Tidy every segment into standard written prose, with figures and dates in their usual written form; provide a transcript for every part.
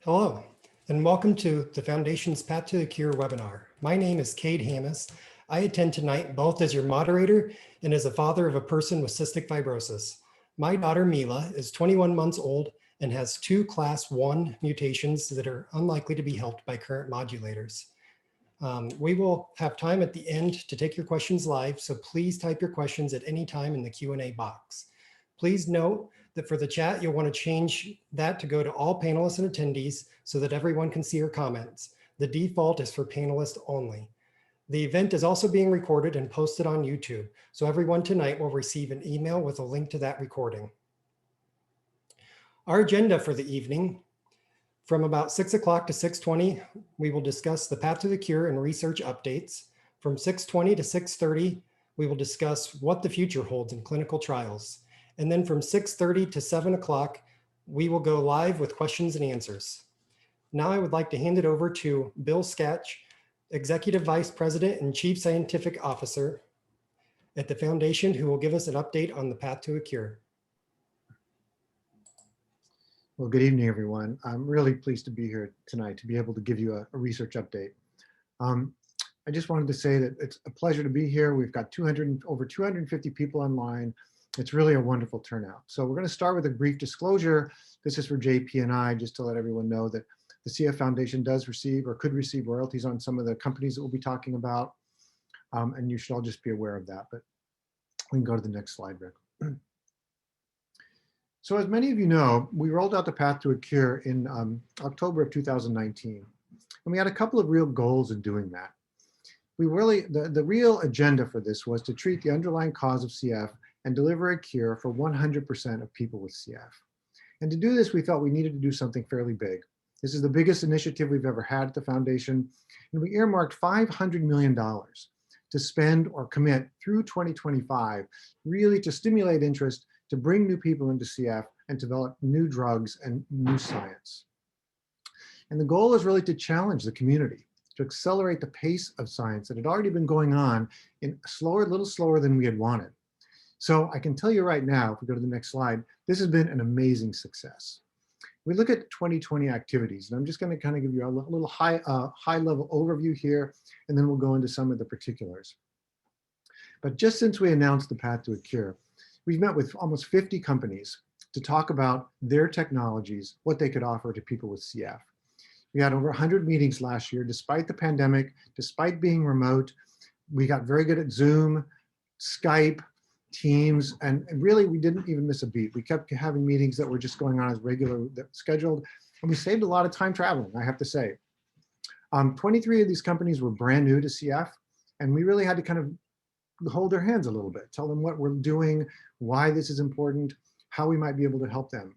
Hello, and welcome to the Foundation's Path to the Cure webinar. My name is Cade Hammis. I attend tonight both as your moderator and as a father of a person with cystic fibrosis. My daughter Mila is 21 months old and has 2 class 1 mutations that are unlikely to be helped by current modulators. We will have time at the end to take your questions live, so please type your questions at any time in the Q&A box. Please note that for the chat, you'll want to change that to go to all panelists and attendees so that everyone can see your comments. The default is for panelists only. The event is also being recorded and posted on YouTube, so everyone tonight will receive an email with a link to that recording. Our agenda for the evening, from about 6 o'clock to 6:20, we will discuss the path to the cure and research updates. From 6:20 to 6:30, we will discuss what the future holds in clinical trials. And then from 6:30 to 7 o'clock, we will go live with questions and answers. Now I would like to hand it over to Bill Skach, Executive Vice President and Chief Scientific Officer at the Foundation, who will give us an update on the path to a cure. Well, good evening, everyone. I'm really pleased to be here tonight to be able to give you a research update. I just wanted to say that it's a pleasure to be here. We've got over 250 people online. It's really a wonderful turnout. So we're going to start with a brief disclosure. This is for JP and I, just to let everyone know that the CF Foundation does receive or could receive royalties on some of the companies that we'll be talking about. And you should all just be aware of that. But we can go to the next slide, Rick. So as many of you know, we rolled out the Path to a Cure in October of 2019. And we had a couple of real goals in doing that. The real agenda for this was to treat the underlying cause of CF and deliver a cure for 100% of people with CF. And to do this, we felt we needed to do something fairly big. This is the biggest initiative we've ever had at the Foundation. And we earmarked $500 million to spend or commit through 2025, really to stimulate interest, to bring new people into CF and develop new drugs and new science. And the goal is really to challenge the community, to accelerate the pace of science that had already been going on in a little slower than we had wanted. So I can tell you right now, if we go to the next slide, this has been an amazing success. We look at 2020 activities, and I'm just going to kind of give you a little high-level overview here, and then we'll go into some of the particulars. But just since we announced the Path to a Cure, we've met with almost 50 companies to talk about their technologies, what they could offer to people with CF. We had over 100 meetings last year, despite the pandemic, despite being remote. We got very good at Zoom, Skype, Teams, and really we didn't even miss a beat. We kept having meetings that were just going on as regular, scheduled, and we saved a lot of time traveling, I have to say. 23 of these companies were brand new to CF, and we really had to kind of hold their hands a little bit, tell them what we're doing, why this is important, how we might be able to help them.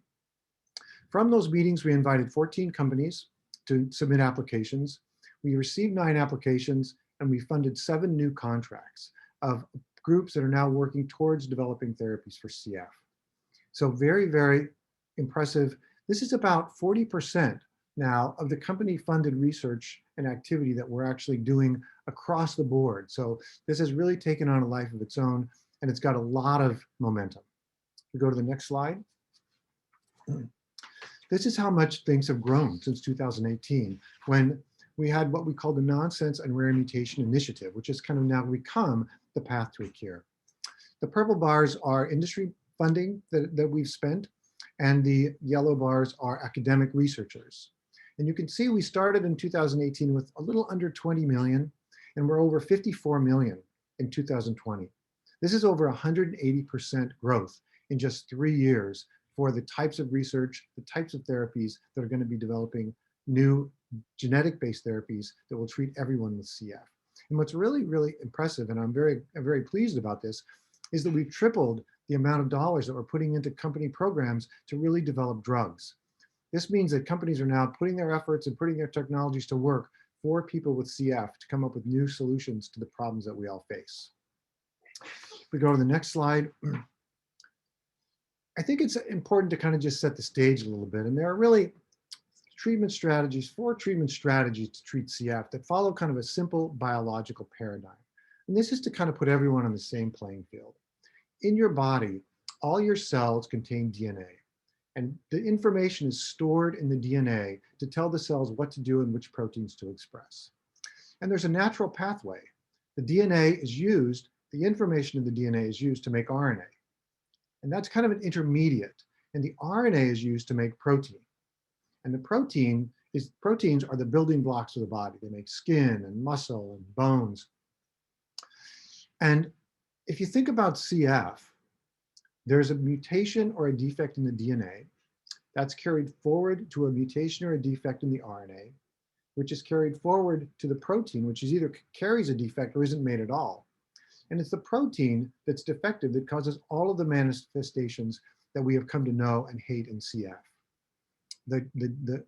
From those meetings, we invited 14 companies to submit applications. We received 9 applications, and we funded 7 new contracts of groups that are now working towards developing therapies for CF. So very, very impressive. This is about 40% now of the company funded research and activity that we're actually doing across the board. So this has really taken on a life of its own, and it's got a lot of momentum. We go to the next slide. This is how much things have grown since 2018, when we had what we call the Nonsense and Rare Mutation Initiative, which has kind of now become the Path to a Cure. The purple bars are industry funding that we've spent, and the yellow bars are academic researchers. And you can see we started in 2018 with a little under 20 million, and we're over 54 million in 2020. This is over 180% growth in just 3 years for the types of research, the types of therapies that are going to be developing new genetic-based therapies that will treat everyone with CF. And what's really, really impressive, and I'm very pleased about this, is that we've tripled the amount of dollars that we're putting into company programs to really develop drugs. This means that companies are now putting their efforts and putting their technologies to work for people with CF to come up with new solutions to the problems that we all face. If we go to the next slide, I think it's important to kind of just set the stage a little bit. And there are really 4 treatment strategies to treat CF that follow kind of a simple biological paradigm. And this is to kind of put everyone on the same playing field. In your body, all your cells contain DNA. And the information is stored in the DNA to tell the cells what to do and which proteins to express. And there's a natural pathway. The DNA is used, the information in the DNA is used to make RNA. And that's kind of an intermediate. And the RNA is used to make protein. And the proteins are the building blocks of the body. They make skin and muscle and bones. And if you think about CF, there's a mutation or a defect in the DNA that's carried forward to a mutation or a defect in the RNA, which is carried forward to the protein, which is either carries a defect or isn't made at all. And it's the protein that's defective that causes all of the manifestations that we have come to know and hate in CF. The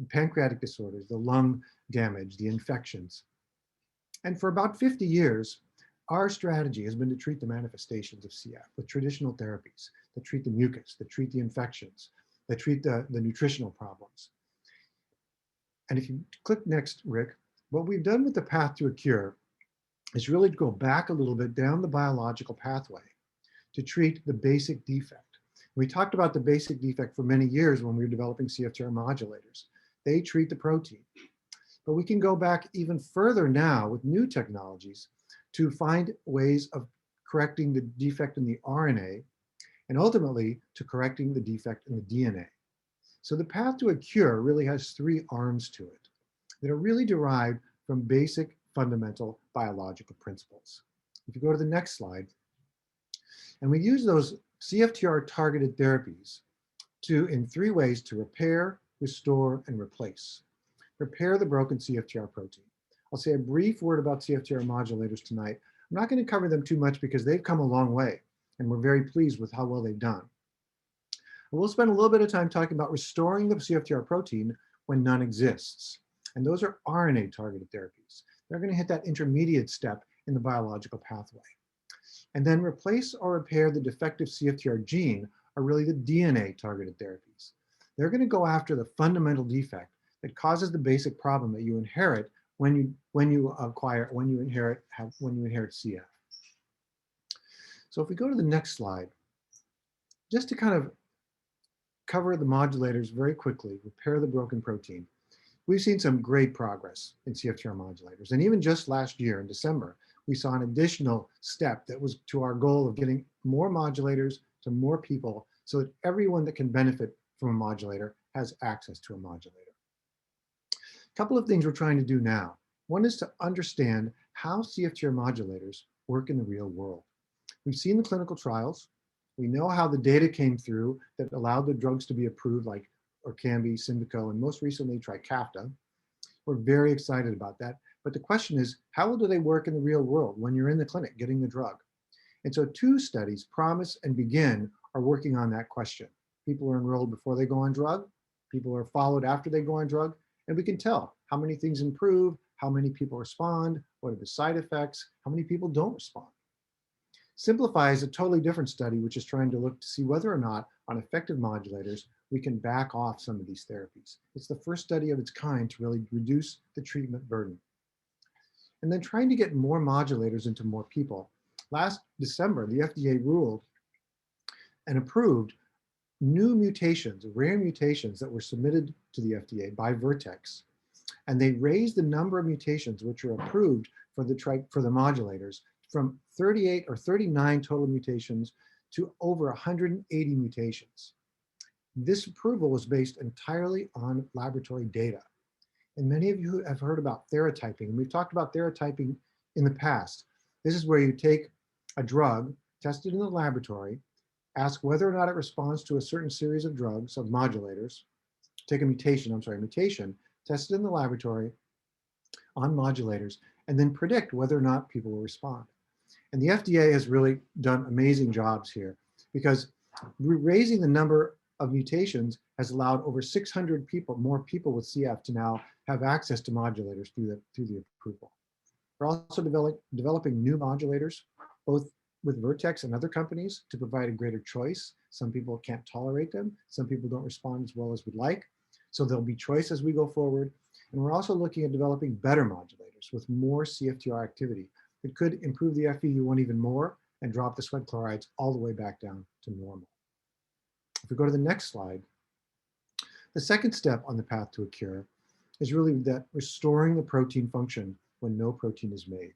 pancreatic disorders, the lung damage, the infections. And for about 50 years, our strategy has been to treat the manifestations of CF with traditional therapies that treat the mucus, that treat the infections, that treat the nutritional problems. And if you click next, Rick, what we've done with the path to a cure is really to go back a little bit down the biological pathway to treat the basic defect. We talked about the basic defect for many years when we were developing CFTR modulators. They treat the protein. But we can go back even further now with new technologies to find ways of correcting the defect in the RNA and ultimately to correcting the defect in the DNA. So the path to a cure really has three arms to it that are really derived from basic fundamental biological principles. If you go to the next slide, and we use those CFTR targeted therapies in three ways to repair, restore, and replace. Repair the broken CFTR protein. I'll say a brief word about CFTR modulators tonight. I'm not going to cover them too much because they've come a long way and we're very pleased with how well they've done. We'll spend a little bit of time talking about restoring the CFTR protein when none exists. And those are RNA targeted therapies. They're going to hit that intermediate step in the biological pathway. And then replace or repair the defective CFTR gene are really the DNA targeted therapies. They're going to go after the fundamental defect that causes the basic problem that you inherit when you inherit CF. So if we go to the next slide, just to kind of cover the modulators very quickly, repair the broken protein. We've seen some great progress in CFTR modulators. And even just last year in December, we saw an additional step that was to our goal of getting more modulators to more people so that everyone that can benefit from a modulator has access to a modulator. A couple of things we're trying to do now. One is to understand how CFTR modulators work in the real world. We've seen the clinical trials. We know how the data came through that allowed the drugs to be approved like Orkambi, Symdeko, and most recently Trikafta. We're very excited about that. But the question is, how well do they work in the real world when you're in the clinic getting the drug? And so two studies, Promise and Begin, are working on that question. People are enrolled before they go on drug. People are followed after they go on drug. And we can tell how many things improve, how many people respond, what are the side effects, how many people don't respond. Simplify is a totally different study, which is trying to look to see whether or not on effective modulators, we can back off some of these therapies. It's the first study of its kind to really reduce the treatment burden. And then trying to get more modulators into more people. Last December, the FDA ruled and approved new mutations, rare mutations that were submitted to the FDA by Vertex. And they raised the number of mutations which are approved for the modulators from 38 or 39 total mutations to over 180 mutations. This approval was based entirely on laboratory data. And many of you have heard about theratyping, and we've talked about theratyping in the past. This is where you take a drug, test it in the laboratory, ask whether or not it responds to a certain series of drugs, of modulators, take a mutation, test it in the laboratory on modulators, and then predict whether or not people will respond. And the FDA has really done amazing jobs here because raising the number of mutations has allowed over 600 more people with CF to now have access to modulators through the approval. We're also developing new modulators, both with Vertex and other companies, to provide a greater choice. Some people can't tolerate them. Some people don't respond as well as we'd like. So there'll be choice as we go forward. And we're also looking at developing better modulators with more CFTR activity that could improve the FEV1 even more and drop the sweat chlorides all the way back down to normal. If we go to the next slide, the second step on the path to a cure is really that restoring the protein function when no protein is made.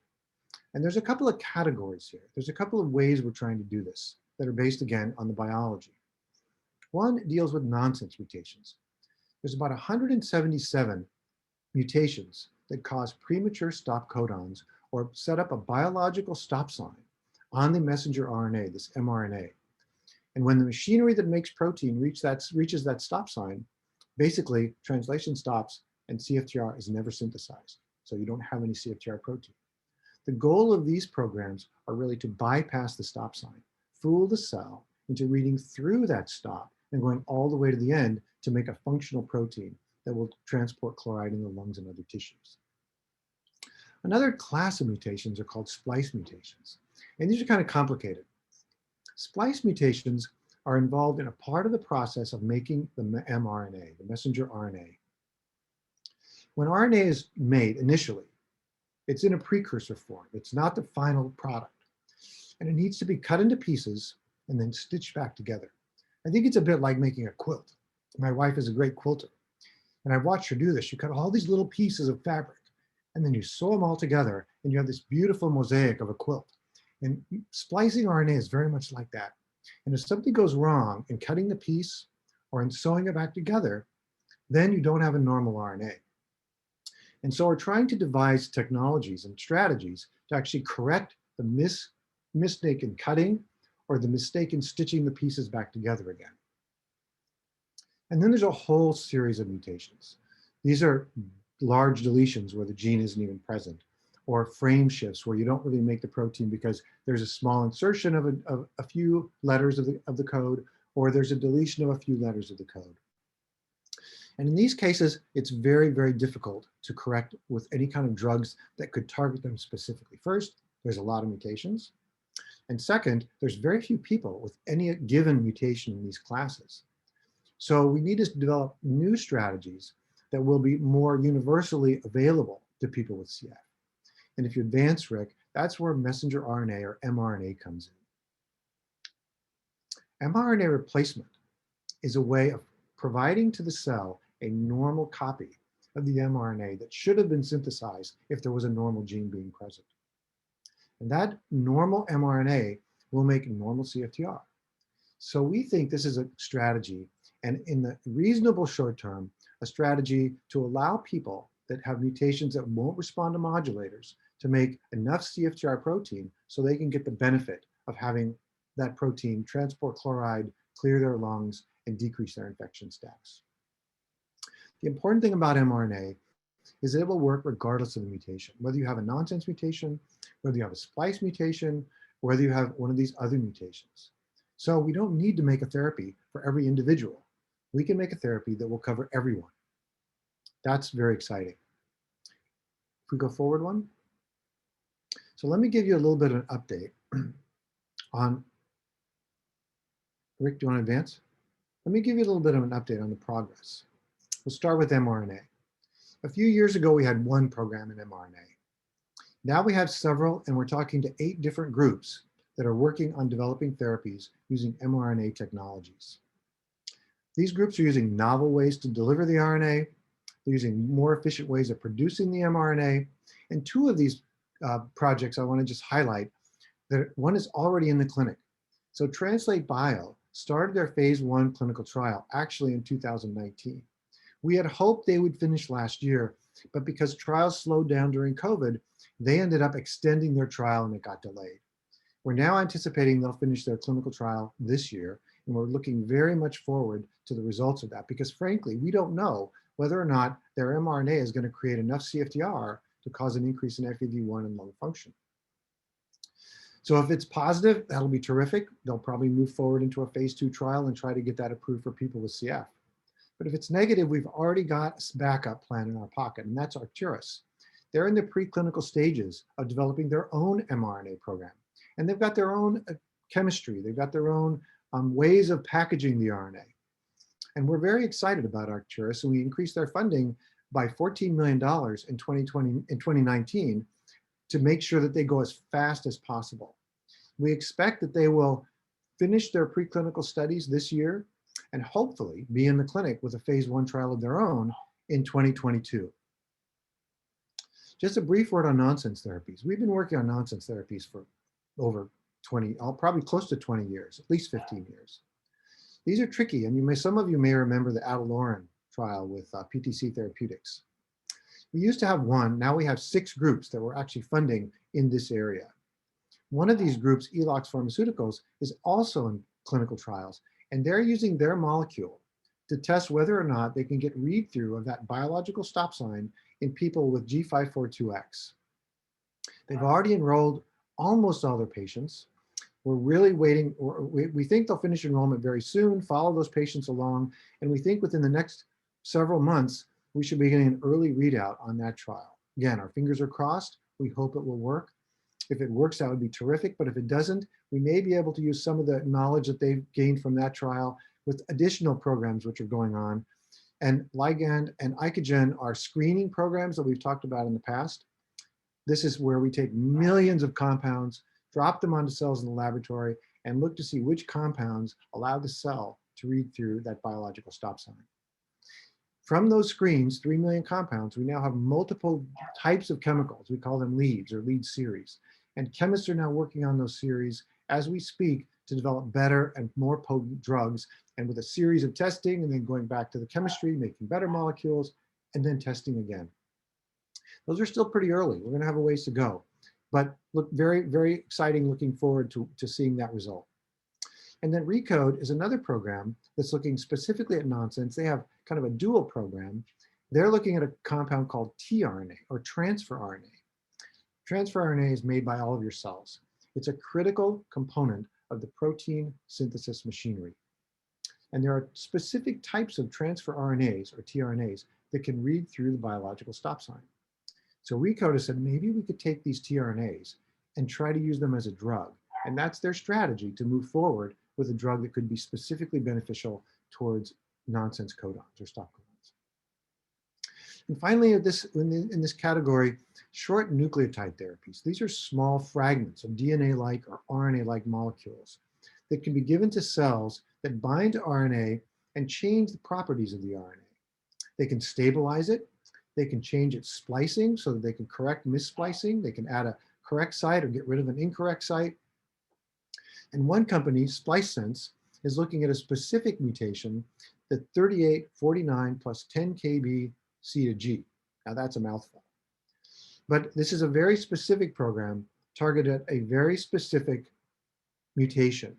And there's a couple of categories here. There's a couple of ways we're trying to do this that are based, again, on the biology. One deals with nonsense mutations. There's about 177 mutations that cause premature stop codons or set up a biological stop sign on the messenger RNA, this mRNA. And when the machinery that makes protein reaches that stop sign, basically translation stops and CFTR is never synthesized. So you don't have any CFTR protein. The goal of these programs are really to bypass the stop sign, fool the cell into reading through that stop and going all the way to the end to make a functional protein that will transport chloride in the lungs and other tissues. Another class of mutations are called splice mutations. And these are kind of complicated. Splice mutations are involved in a part of the process of making the mRNA, the messenger RNA. When RNA is made initially, it's in a precursor form. It's not the final product. And it needs to be cut into pieces and then stitched back together. I think it's a bit like making a quilt. My wife is a great quilter. And I've watched her do this. You cut all these little pieces of fabric and then you sew them all together and you have this beautiful mosaic of a quilt. And splicing RNA is very much like that. And if something goes wrong in cutting the piece or in sewing it back together, then you don't have a normal RNA. And so we're trying to devise technologies and strategies to actually correct the mistake in cutting or the mistake in stitching the pieces back together again. And then there's a whole series of mutations. These are large deletions where the gene isn't even present, or frame shifts where you don't really make the protein because there's a small insertion of a few letters of the code, or there's a deletion of a few letters of the code. And in these cases, it's very, very difficult to correct with any kind of drugs that could target them specifically. First, there's a lot of mutations. And second, there's very few people with any given mutation in these classes. So we need to develop new strategies that will be more universally available to people with CF. And if you advance, Rick, that's where messenger RNA or mRNA comes in. mRNA replacement is a way of providing to the cell a normal copy of the mRNA that should have been synthesized if there was a normal gene being present. And that normal mRNA will make normal CFTR. So we think this is a strategy, and in the reasonable short term, a strategy to allow people that have mutations that won't respond to modulators to make enough CFTR protein so they can get the benefit of having that protein transport chloride, clear their lungs, and decrease their infection status. The important thing about mRNA is that it will work regardless of the mutation, whether you have a nonsense mutation, whether you have a splice mutation, or whether you have one of these other mutations. So we don't need to make a therapy for every individual. We can make a therapy that will cover everyone. That's very exciting. If we go forward one. So let me give you a little bit of an update on, Rick, do you want to advance? Let me give you a little bit of an update on the progress. We'll start with mRNA. A few years ago, we had one program in mRNA. Now we have several, and we're talking to 8 different groups that are working on developing therapies using mRNA technologies. These groups are using novel ways to deliver the RNA. They're using more efficient ways of producing the mRNA. And 2 of these projects I want to just highlight, that one is already in the clinic. So Translate Bio started their phase 1 clinical trial actually in 2019. We had hoped they would finish last year, but because trials slowed down during COVID, they ended up extending their trial and it got delayed. We're now anticipating they'll finish their clinical trial this year, and we're looking very much forward to the results of that because frankly, we don't know whether or not their mRNA is going to create enough CFTR to cause an increase in FEV1 and lung function. So if it's positive, that'll be terrific. They'll probably move forward into a phase 2 trial and try to get that approved for people with CF. But if it's negative, we've already got a backup plan in our pocket, and that's Arcturus. They're in the preclinical stages of developing their own mRNA program. And they've got their own chemistry. They've got their own ways of packaging the RNA. And we're very excited about Arcturus, and we increased their funding by $14 million in 2019 to make sure that they go as fast as possible. We expect that they will finish their preclinical studies this year, and hopefully be in the clinic with a phase 1 trial of their own in 2022. Just a brief word on nonsense therapies. We've been working on nonsense therapies for over 20, probably close to 20 years, at least 15 years. These are tricky, and some of you may remember the Adalorin trial with PTC Therapeutics. We used to have one, now we have 6 groups that we're actually funding in this area. One of these groups, Eloxx Pharmaceuticals, is also in clinical trials, and they're using their molecule to test whether or not they can get read-through of that biological stop sign in people with G542X. They've already enrolled almost all their patients. We're really waiting, we think they'll finish enrollment very soon, follow those patients along, and we think within the next several months, we should be getting an early readout on that trial. Again, our fingers are crossed. We hope it will work. If it works, that would be terrific, but if it doesn't, we may be able to use some of the knowledge that they've gained from that trial with additional programs which are going on. And Ligand and Icogen are screening programs that we've talked about in the past. This is where we take millions of compounds, drop them onto cells in the laboratory, and look to see which compounds allow the cell to read through that biological stop sign. From those screens, 3 million compounds, we now have multiple types of chemicals. We call them leads or lead series. And chemists are now working on those series as we speak to develop better and more potent drugs, and with a series of testing and then going back to the chemistry, making better molecules, and then testing again. Those are still pretty early. We're gonna have a ways to go, but look very, very exciting, looking forward to seeing that result. And then RECODE is another program that's looking specifically at nonsense. They have kind of a dual program. They're looking at a compound called tRNA or transfer RNA. Transfer RNA is made by all of your cells. It's a critical component of the protein synthesis machinery. And there are specific types of transfer RNAs or tRNAs that can read through the biological stop sign. So RECODE has said maybe we could take these tRNAs and try to use them as a drug. And that's their strategy to move forward with a drug that could be specifically beneficial towards nonsense codons or stop codons. And finally, in this category, short nucleotide therapies. These are small fragments of DNA-like or RNA-like molecules that can be given to cells that bind to RNA and change the properties of the RNA. They can stabilize it. They can change its splicing so that they can correct missplicing. They can add a correct site or get rid of an incorrect site. And one company, SpliceSense, is looking at a specific mutation, the 3849 plus 10 kb C to G. Now that's a mouthful. But this is a very specific program targeted at a very specific mutation.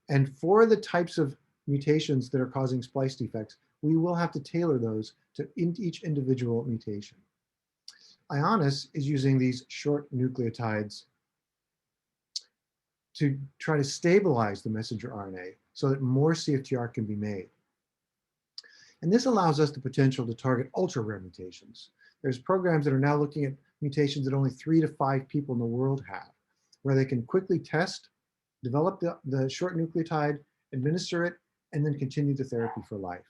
And for the types of mutations that are causing splice defects, we will have to tailor those to each individual mutation. Ionis is using these short nucleotides to try to stabilize the messenger RNA so that more CFTR can be made. And this allows us the potential to target ultra-rare mutations. There's programs that are now looking at mutations that only 3 to 5 people in the world have, where they can quickly test, develop the short nucleotide, administer it, and then continue the therapy for life.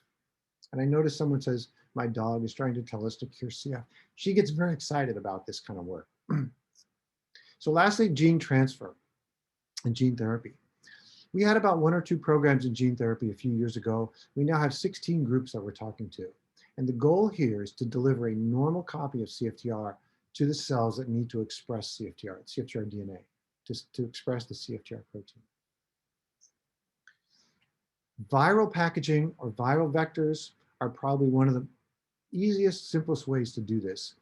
And I noticed someone says, my dog is trying to tell us to cure CF. She gets very excited about this kind of work. So lastly, gene transfer and gene therapy. We had about 1 or 2 programs in gene therapy a few years ago. We now have 16 groups that we're talking to. And the goal here is to deliver a normal copy of CFTR to the cells that need to express CFTR, CFTR DNA, to express the CFTR protein. Viral packaging or viral vectors are probably one of the easiest, simplest ways to do this.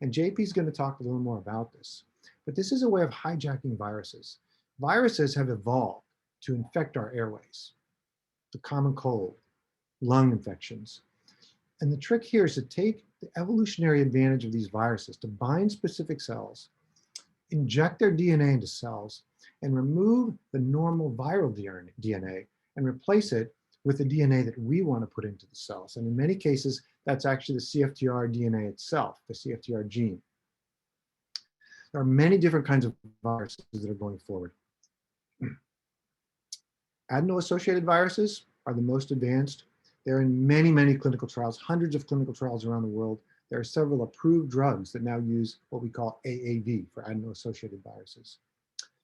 And JP is going to talk a little more about this. But this is a way of hijacking viruses. Viruses have evolved to infect our airways, the common cold, lung infections. And the trick here is to take the evolutionary advantage of these viruses to bind specific cells, inject their DNA into cells, and remove the normal viral DNA and replace it with the DNA that we want to put into the cells. And in many cases, that's actually the CFTR DNA itself, the CFTR gene. There are many different kinds of viruses that are going forward. Adeno-associated viruses are the most advanced. They're in many, many clinical trials, hundreds of clinical trials around the world. There are several approved drugs that now use what we call AAV for adeno-associated viruses.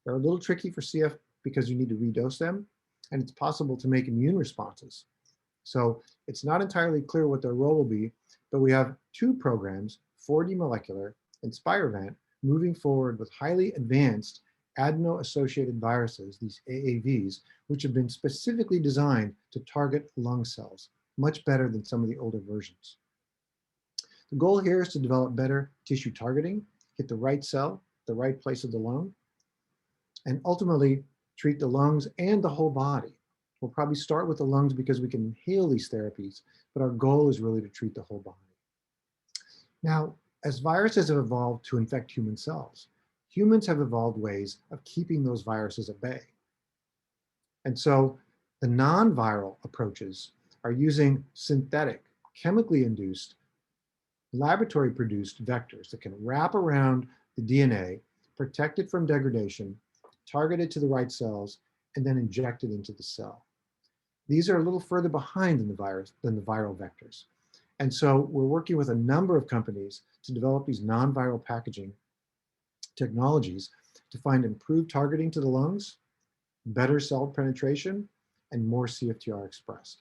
They're a little tricky for CF because you need to redose them, and it's possible to make immune responses. So it's not entirely clear what their role will be, but we have two programs, 4D Molecular and Spirevant, moving forward with highly advanced adeno-associated viruses, these AAVs, which have been specifically designed to target lung cells, much better than some of the older versions. The goal here is to develop better tissue targeting, hit the right cell, the right place of the lung, and ultimately treat the lungs and the whole body. We'll probably start with the lungs because we can inhale these therapies, but our goal is really to treat the whole body. Now, as viruses have evolved to infect human cells, humans have evolved ways of keeping those viruses at bay. And so the non-viral approaches are using synthetic, chemically induced, laboratory produced vectors that can wrap around the DNA, protect it from degradation, target it to the right cells, and then inject it into the cell. These are a little further behind than the viral vectors. And so we're working with a number of companies to develop these non-viral packaging technologies to find improved targeting to the lungs, better cell penetration, and more CFTR expressed.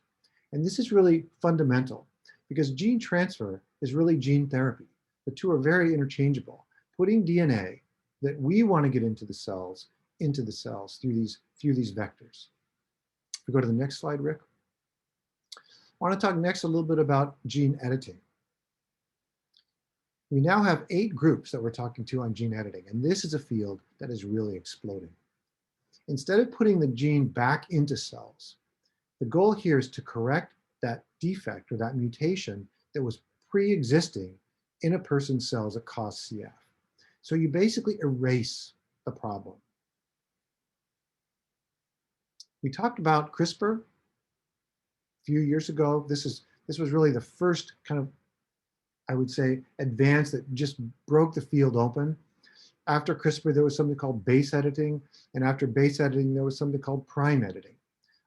And this is really fundamental because gene transfer is really gene therapy. The two are very interchangeable. Putting DNA that we want to get into the cells through these vectors. If we go to the next slide, Rick. I want to talk next a little bit about gene editing. We now have 8 groups that we're talking to on gene editing, and this is a field that is really exploding. Instead of putting the gene back into cells, the goal here is to correct that defect or that mutation that was pre-existing in a person's cells that cause CF. So you basically erase the problem. We talked about CRISPR a few years ago. This was really the first kind of, I would say, advance that just broke the field open. After CRISPR, there was something called base editing, and after base editing, there was something called prime editing.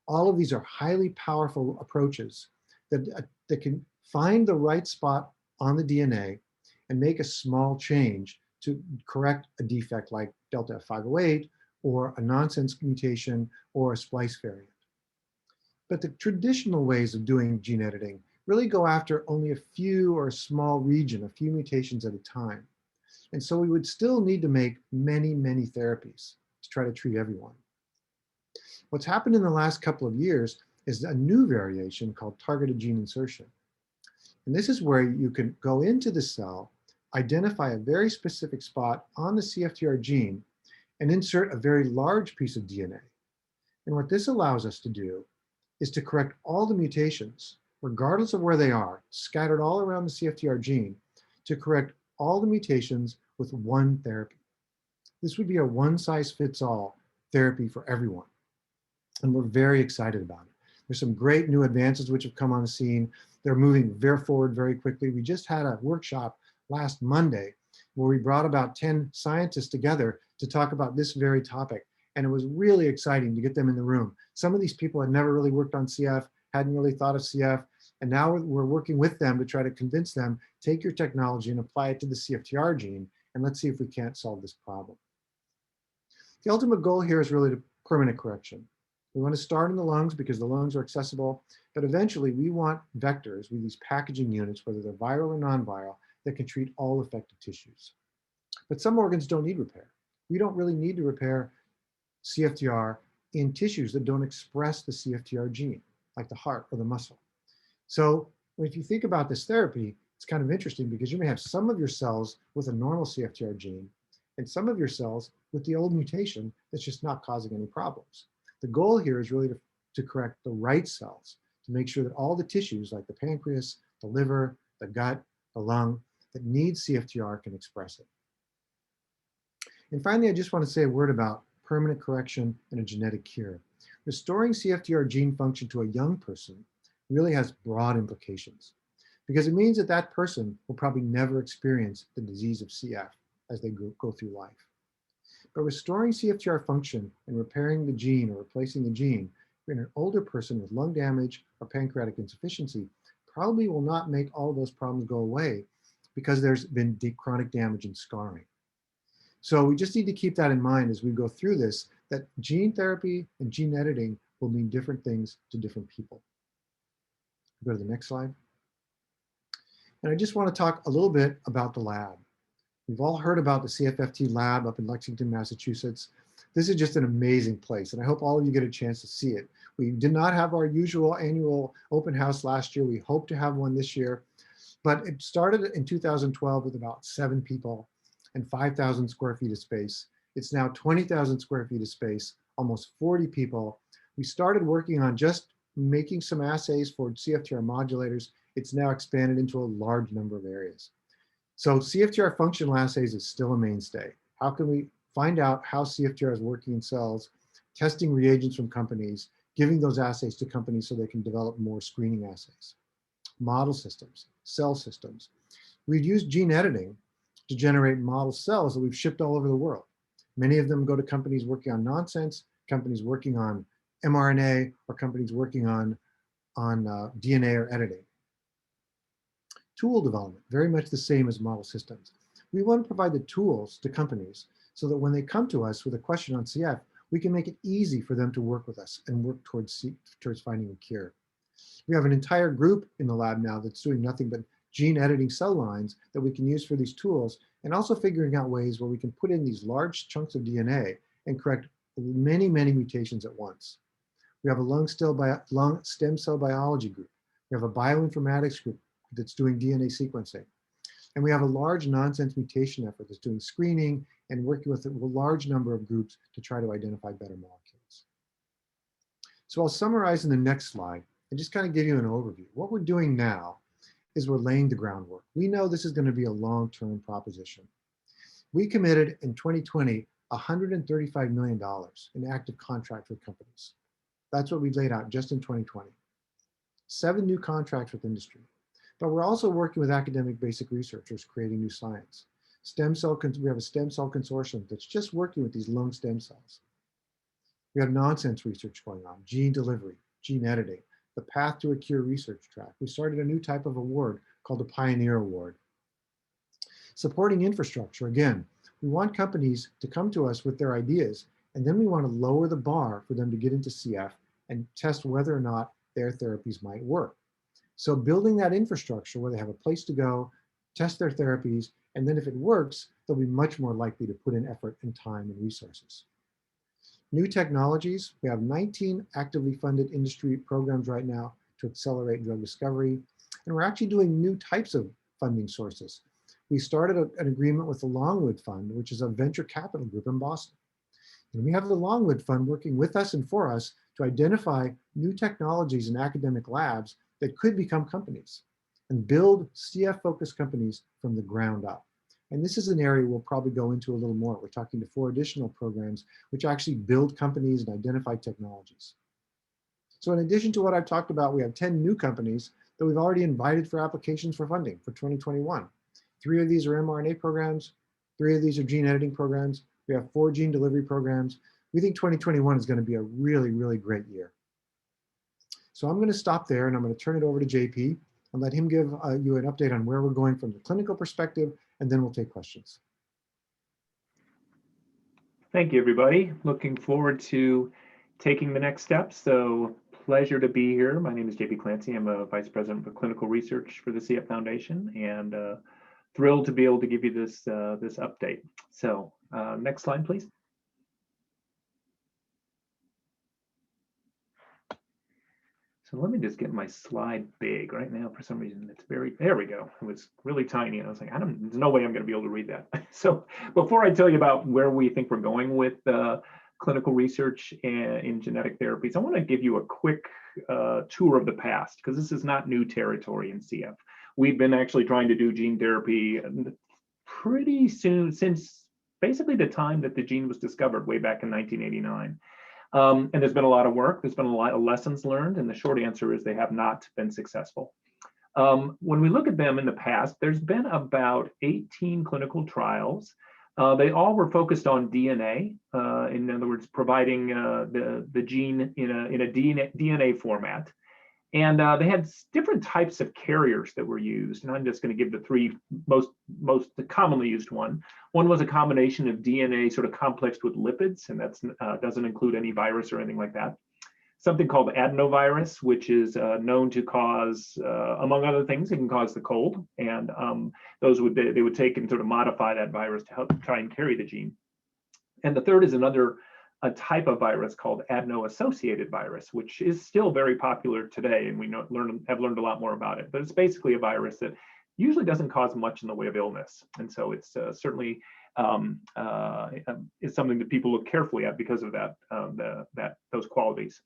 All of these are highly powerful approaches that can find the right spot on the DNA and make a small change to correct a defect like Delta F508 or a nonsense mutation or a splice variant. But the traditional ways of doing gene editing really go after only a few or a small region, a few mutations at a time. And so we would still need to make many, many therapies to try to treat everyone. What's happened in the last couple of years is a new variation called targeted gene insertion. And this is where you can go into the cell, identify a very specific spot on the CFTR gene, and insert a very large piece of DNA. And what this allows us to do is to correct all the mutations, regardless of where they are, scattered all around the CFTR gene, to correct all the mutations with one therapy. This would be a one-size-fits-all therapy for everyone. And we're very excited about it. There's some great new advances which have come on the scene. They're moving forward very quickly. We just had a workshop last Monday where we brought about 10 scientists together to talk about this very topic. And it was really exciting to get them in the room. Some of these people had never really worked on CF, hadn't really thought of CF, and now we're working with them to try to convince them, take your technology and apply it to the CFTR gene, and let's see if we can't solve this problem. The ultimate goal here is really permanent correction. We want to start in the lungs because the lungs are accessible, but eventually we want vectors with these packaging units, whether they're viral or non-viral, that can treat all affected tissues. But some organs don't need repair. We don't really need to repair CFTR in tissues that don't express the CFTR gene, like the heart or the muscle. So if you think about this therapy, it's kind of interesting because you may have some of your cells with a normal CFTR gene and some of your cells with the old mutation that's just not causing any problems. The goal here is really to correct the right cells, to make sure that all the tissues like the pancreas, the liver, the gut, the lung that need CFTR can express it. And finally, I just want to say a word about permanent correction and a genetic cure. Restoring CFTR gene function to a young person really has broad implications because it means that that person will probably never experience the disease of CF as they go through life. But restoring CFTR function and repairing the gene or replacing the gene in an older person with lung damage or pancreatic insufficiency probably will not make all of those problems go away because there's been deep chronic damage and scarring. So we just need to keep that in mind as we go through this, that gene therapy and gene editing will mean different things to different people. Go to the next slide. And I just want to talk a little bit about the lab. We've all heard about the CFFT lab up in Lexington, Massachusetts. This is just an amazing place, and I hope all of you get a chance to see it. We did not have our usual annual open house last year. We hope to have one this year, but it started in 2012 with about 7 people and 5,000 square feet of space. It's now 20,000 square feet of space, almost 40 people. We started working on just making some assays for CFTR modulators. It's now expanded into a large number of areas. So CFTR functional assays is still a mainstay. How can we find out how CFTR is working in cells, testing reagents from companies, giving those assays to companies so they can develop more screening assays? Model systems, cell systems. We've used gene editing to generate model cells that we've shipped all over the world. Many of them go to companies working on nonsense, companies working on mRNA, or companies working on DNA or editing. Tool development, very much the same as model systems. We want to provide the tools to companies so that when they come to us with a question on CF, we can make it easy for them to work with us and work towards finding a cure. We have an entire group in the lab now that's doing nothing but gene editing cell lines that we can use for these tools, and also figuring out ways where we can put in these large chunks of DNA and correct many, many mutations at once. We have a lung stem cell biology group. We have a bioinformatics group that's doing DNA sequencing. And we have a large nonsense mutation effort that's doing screening and working with a large number of groups to try to identify better molecules. So I'll summarize in the next slide and just kind of give you an overview. What we're doing now is we're laying the groundwork. We know this is going to be a long-term proposition. We committed in 2020 $135 million in active contracts with companies. That's what we laid out just in 2020. 7 new contracts with industry. But we're also working with academic basic researchers creating new science. We have a stem cell consortium that's just working with these lung stem cells. We have nonsense research going on, gene delivery, gene editing, the path to a cure research track. We started a new type of award called the Pioneer Award. Supporting infrastructure, again, we want companies to come to us with their ideas, and then we want to lower the bar for them to get into CF and test whether or not their therapies might work. So building that infrastructure where they have a place to go, test their therapies, and then if it works, they'll be much more likely to put in effort and time and resources. New technologies, we have 19 actively funded industry programs right now to accelerate drug discovery, and we're actually doing new types of funding sources. We started an agreement with the Longwood Fund, which is a venture capital group in Boston. And we have the Longwood Fund working with us and for us to identify new technologies in academic labs that could become companies and build CF-focused companies from the ground up. And this is an area we'll probably go into a little more. We're talking to 4 additional programs which actually build companies and identify technologies. So in addition to what I've talked about, we have 10 new companies that we've already invited for applications for funding for 2021. 3 of these are mRNA programs, 3 of these are gene editing programs. We have 4 gene delivery programs. We think 2021 is going to be a really, really great year. So I'm going to stop there and I'm going to turn it over to JP and let him give you an update on where we're going from the clinical perspective, and then we'll take questions. Thank you, everybody. Looking forward to taking the next steps. So pleasure to be here. My name is JP Clancy. I'm a Vice President for Clinical Research for the CF Foundation, and thrilled to be able to give you this, this update. So next slide, please. So let me just get my slide big. Right now, for some reason, it's very, there we go. It was really tiny. And I was like, there's no way I'm going to be able to read that. So before I tell you about where we think we're going with clinical research in genetic therapies, I want to give you a quick tour of the past, because this is not new territory in CF. We've been actually trying to do gene therapy pretty soon, since basically the time that the gene was discovered way back in 1989. And there's been a lot of work, there's been a lot of lessons learned, and the short answer is they have not been successful. When we look at them in the past, there's been about 18 clinical trials. They all were focused on DNA, in other words, providing the gene in a DNA format. And they had different types of carriers that were used. And I'm just going to give the 3 most commonly used one. One was a combination of DNA sort of complexed with lipids, and that doesn't include any virus or anything like that. something called adenovirus, which is known to cause, among other things, it can cause the cold. And they would take and sort of modify that virus to help try and carry the gene. And the third is a type of virus called adeno-associated virus, which is still very popular today, and we have learned a lot more about it. But it's basically a virus that usually doesn't cause much in the way of illness, and so it's certainly is something that people look carefully at because of those qualities.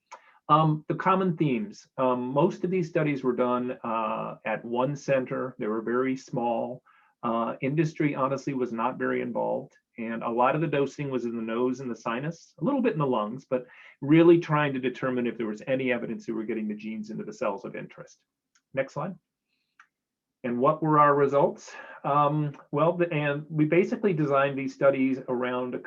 The common themes. Most of these studies were done at one center. They were very small. Industry honestly was not very involved. And a lot of the dosing was in the nose and the sinus, a little bit in the lungs, but really trying to determine if there was any evidence that we're getting the genes into the cells of interest. Next slide. And what were our results? And we basically designed these studies around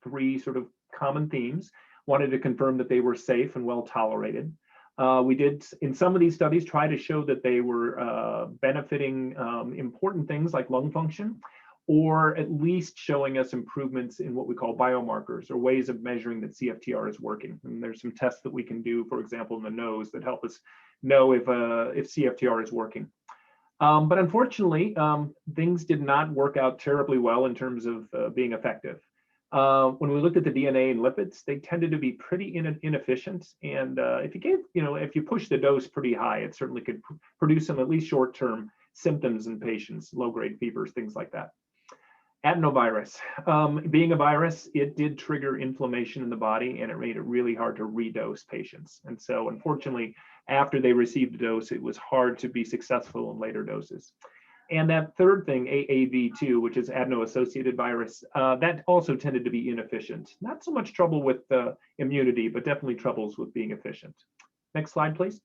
three sort of common themes. Wanted to confirm that they were safe and well tolerated. We did, in some of these studies, try to show that they were benefiting important things like lung function, or at least showing us improvements in what we call biomarkers, or ways of measuring that CFTR is working. And there's some tests that we can do, for example, in the nose that help us know if CFTR is working. But unfortunately, things did not work out terribly well in terms of being effective. When we looked at the DNA and lipids, they tended to be pretty inefficient. And if you push the dose pretty high, it certainly could produce some at least short-term symptoms in patients, low-grade fevers, things like that. Adenovirus, being a virus, it did trigger inflammation in the body, and it made it really hard to redose patients. And so unfortunately, after they received the dose, it was hard to be successful in later doses. And that third thing, AAV2, which is adeno-associated virus, that also tended to be inefficient. Not so much trouble with immunity, but definitely troubles with being efficient. Next slide, please.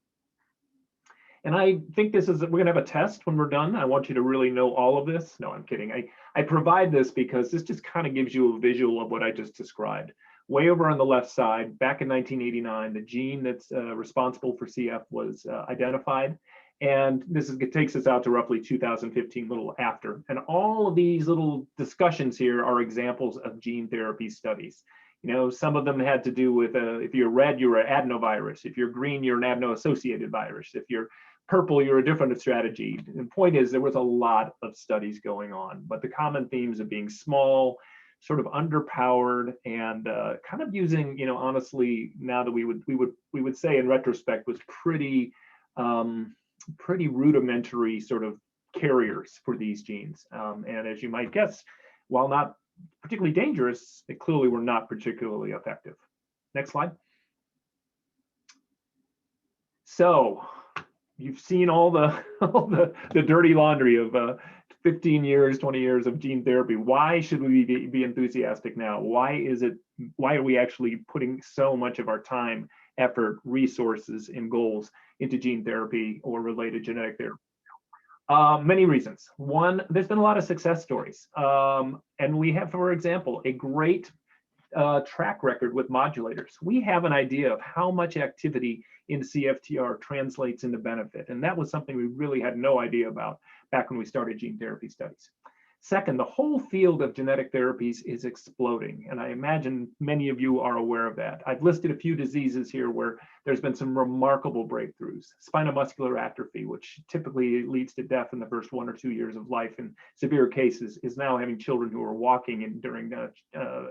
And I think we're gonna have a test when we're done. I want you to really know all of this. No, I'm kidding. I provide this because this just kind of gives you a visual of what I just described. Way over on the left side, back in 1989, the gene that's responsible for CF was identified. And it takes us out to roughly 2015, little after. And all of these little discussions here are examples of gene therapy studies. You know, some of them had to do with, if you're red, you're an adenovirus. If you're green, you're an adeno-associated virus. If you're purple, you're a different strategy. And the point is, there was a lot of studies going on, but the common themes of being small, sort of underpowered, and kind of using, honestly, now that we would say in retrospect, was pretty rudimentary sort of carriers for these genes. And as you might guess, while not particularly dangerous, they clearly were not particularly effective. Next slide. So you've seen all the dirty laundry of 15 years, 20 years of gene therapy. Why should we be enthusiastic now? Why are we actually putting so much of our time, effort, resources, and goals into gene therapy or related genetic therapy? Many reasons. One, there's been a lot of success stories. And we have, for example, a great track record with modulators. We have an idea of how much activity in CFTR translates into benefit. And that was something we really had no idea about back when we started gene therapy studies. Second, the whole field of genetic therapies is exploding, and I imagine many of you are aware of that. I've listed a few diseases here where there's been some remarkable breakthroughs. Spinal muscular atrophy, which typically leads to death in the first 1 or 2 years of life in severe cases, is now having children who are walking during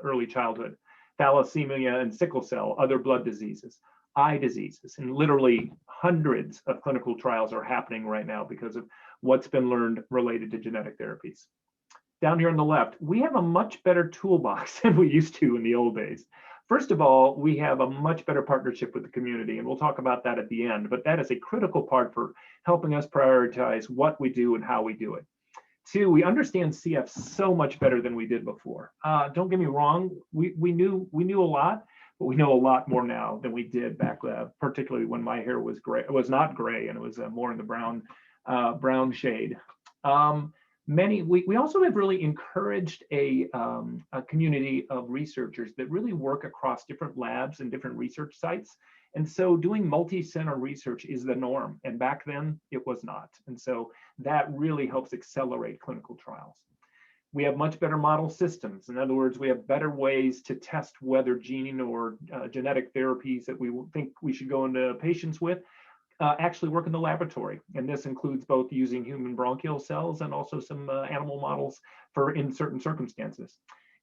early childhood. Thalassemia and sickle cell, other blood diseases, eye diseases, and literally hundreds of clinical trials are happening right now because of what's been learned related to genetic therapies. Down here on the left, we have a much better toolbox than we used to in the old days. First of all, we have a much better partnership with the community, and we'll talk about that at the end, but that is a critical part for helping us prioritize what we do and how we do it. Two, we understand CF so much better than we did before. Don't get me wrong, we knew a lot, but we know a lot more now than we did back, particularly when my hair was gray. It was not gray, and it was more in the brown shade. We also have really encouraged a community of researchers that really work across different labs and different research sites. And so doing multi-center research is the norm. And back then it was not. And so that really helps accelerate clinical trials. We have much better model systems. In other words, we have better ways to test whether gene or genetic therapies that we think we should go into patients with actually work in the laboratory. And this includes both using human bronchial cells and also some animal models for in certain circumstances.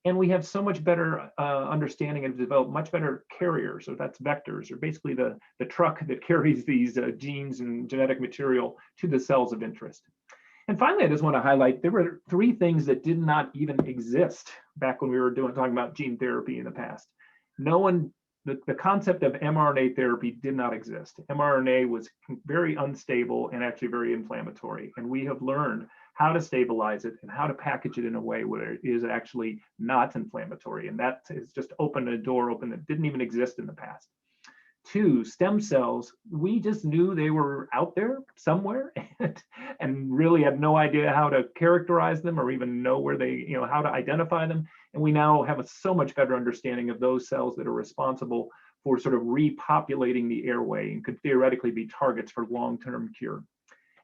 And we have so much better understanding and developed much better carriers, so that's vectors, or basically the truck that carries these genes and genetic material to the cells of interest. And finally, I just want to highlight, there were 3 things that did not even exist back when we were talking about gene therapy in the past. The concept of mRNA therapy did not exist. mRNA was very unstable and actually very inflammatory. And we have learned how to stabilize it and how to package it in a way where it is actually not inflammatory. And that has just opened a door open that didn't even exist in the past. 2, stem cells, we just knew they were out there somewhere and really had no idea how to characterize them or even know where they, how to identify them. And we now have a so much better understanding of those cells that are responsible for sort of repopulating the airway and could theoretically be targets for long-term cure.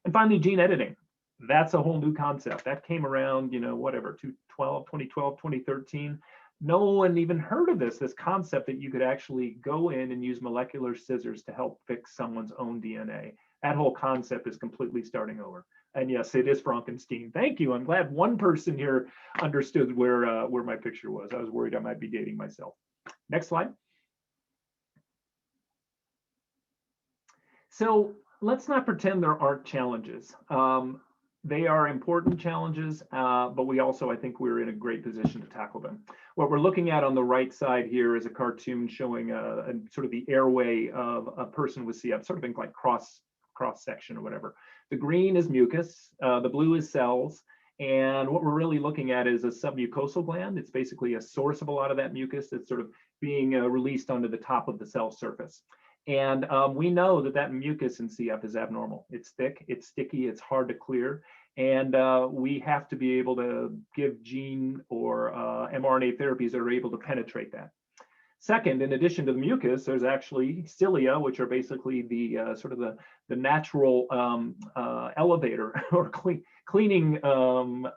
And finally, gene editing. That's a whole new concept. That came around, 2012, 2013. No one even heard of this concept that you could actually go in and use molecular scissors to help fix someone's own DNA. That whole concept is completely starting over. And yes, it is Frankenstein. Thank you. I'm glad one person here understood where my picture was. I was worried I might be dating myself. Next slide. So let's not pretend there aren't challenges. They are important challenges, but we also, I think we're in a great position to tackle them. What we're looking at on the right side here is a cartoon showing sort of the airway of a person with CF, sort of think like cross section or whatever. The green is mucus, the blue is cells, and what we're really looking at is a submucosal gland. It's basically a source of a lot of that mucus that's sort of being released onto the top of the cell surface. And we know that mucus in CF is abnormal. It's thick, it's sticky, it's hard to clear. And we have to be able to give gene or mRNA therapies that are able to penetrate that. Second, in addition to the mucus, there's actually cilia, which are basically the sort of the natural elevator or cleaning kind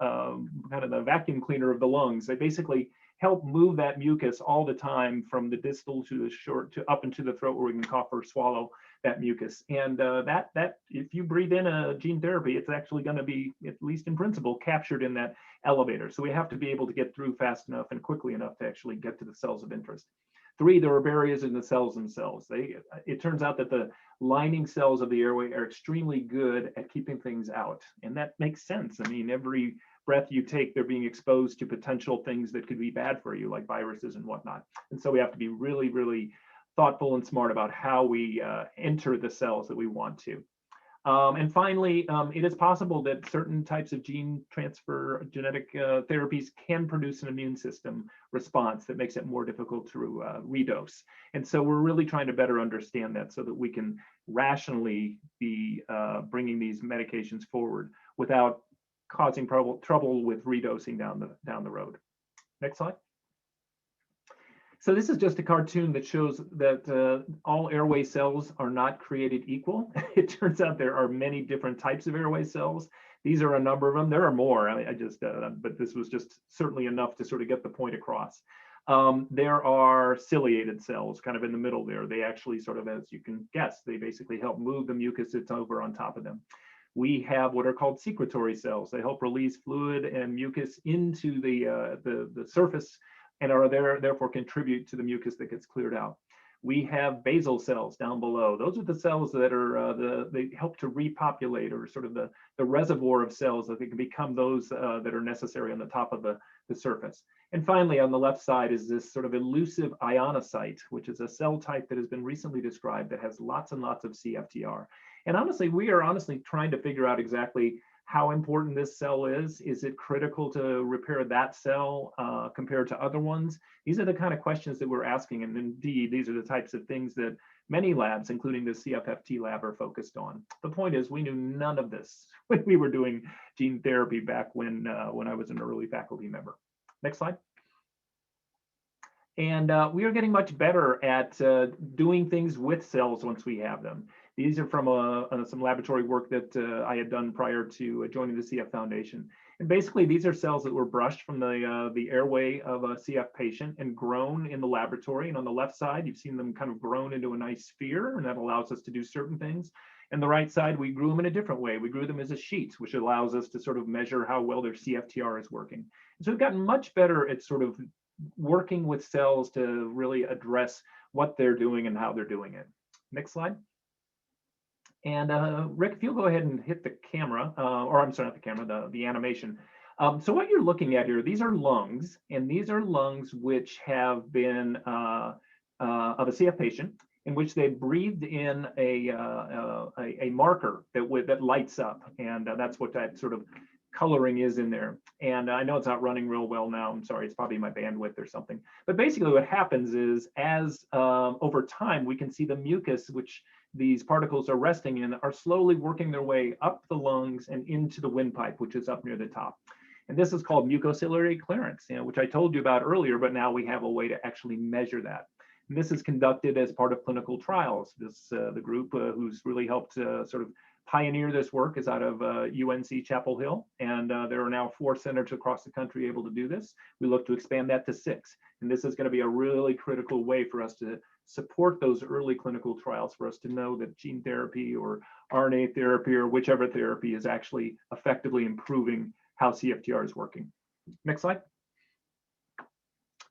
of the vacuum cleaner of the lungs. They basically help move that mucus all the time from the distal to the short to up into the throat where we can cough or swallow that mucus. And that if you breathe in a gene therapy, it's actually going to be, at least in principle, captured in that elevator. So we have to be able to get through fast enough and quickly enough to actually get to the cells of interest. 3, there are barriers in the cells themselves. It turns out that the lining cells of the airway are extremely good at keeping things out. And that makes sense. I mean, every breath you take, they're being exposed to potential things that could be bad for you, like viruses and whatnot. And so we have to be really, really thoughtful and smart about how we enter the cells that we want to. And finally, it is possible that certain types of gene transfer genetic therapies can produce an immune system response that makes it more difficult to redose. And so we're really trying to better understand that so that we can rationally be bringing these medications forward without causing trouble with redosing down the road. Next slide. So this is just a cartoon that shows that all airway cells are not created equal. It turns out there are many different types of airway cells. These are a number of them. There are more. But this was just certainly enough to sort of get the point across. There are ciliated cells kind of in the middle there. They actually sort of, as you can guess, they basically help move the mucus that's over on top of them. We have what are called secretory cells. They help release fluid and mucus into the surface and are therefore contribute to the mucus that gets cleared out. We have basal cells down below. Those are the cells that are they help to repopulate, or sort of the reservoir of cells that they can become those that are necessary on the top of the surface. And finally, on the left side is this sort of elusive ionocyte, which is a cell type that has been recently described that has lots and lots of CFTR. And honestly, we are trying to figure out exactly how important this cell is. Is it critical to repair that cell compared to other ones? These are the kind of questions that we're asking. And indeed, these are the types of things that many labs, including the CFFT lab, are focused on. The point is, we knew none of this when we were doing gene therapy back when I was an early faculty member. Next slide. And we are getting much better at doing things with cells once we have them. These are from some laboratory work that I had done prior to joining the CF Foundation. And basically, these are cells that were brushed from the airway of a CF patient and grown in the laboratory. And on the left side, you've seen them kind of grown into a nice sphere, and that allows us to do certain things. And the right side, we grew them in a different way. We grew them as a sheet, which allows us to sort of measure how well their CFTR is working. And so we've gotten much better at sort of working with cells to really address what they're doing and how they're doing it. Next slide. And Rick, if you'll go ahead and hit the camera, or I'm sorry, not the camera, the animation. So what you're looking at here, these are lungs, and these are lungs which have been of a CF patient, in which they breathed in a marker that lights up, and that's what that sort of coloring is in there. And I know it's not running real well now. I'm sorry, it's probably my bandwidth or something. But basically what happens is as over time, we can see the mucus, which these particles are resting in, are slowly working their way up the lungs and into the windpipe, which is up near the top. And this is called mucociliary clearance, which I told you about earlier, but now we have a way to actually measure that. And this is conducted as part of clinical trials. This the group who's really helped sort of pioneer this work is out of UNC Chapel Hill, and there are now 4 centers across the country able to do this. We look to expand that to 6, and this is going to be a really critical way for us to support those early clinical trials, for us to know that gene therapy or RNA therapy or whichever therapy is actually effectively improving how CFTR is working. Next slide.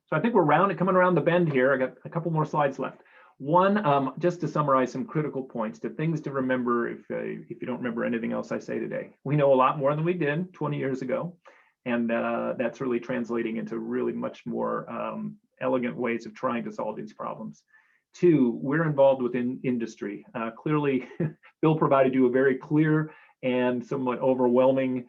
So I think we're coming around the bend here. I got a couple more slides left. One, just to summarize some critical points, to things to remember if you don't remember anything else I say today. We know a lot more than we did 20 years ago, and that's really translating into really much more elegant ways of trying to solve these problems. 2, we're involved within industry. Clearly, Bill provided you a very clear and somewhat overwhelming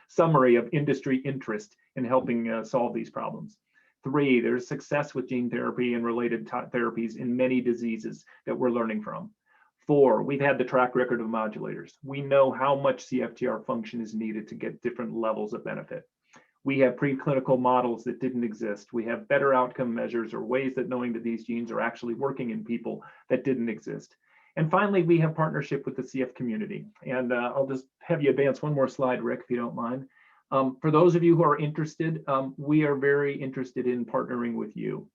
summary of industry interest in helping solve these problems. 3, there's success with gene therapy and related therapies in many diseases that we're learning from. 4, we've had the track record of modulators. We know how much CFTR function is needed to get different levels of benefit. We have preclinical models that didn't exist. We have better outcome measures or ways that knowing that these genes are actually working in people that didn't exist. And finally, we have partnership with the CF community. And I'll just have you advance one more slide, Rick, if you don't mind. For those of you who are interested, we are very interested in partnering with you.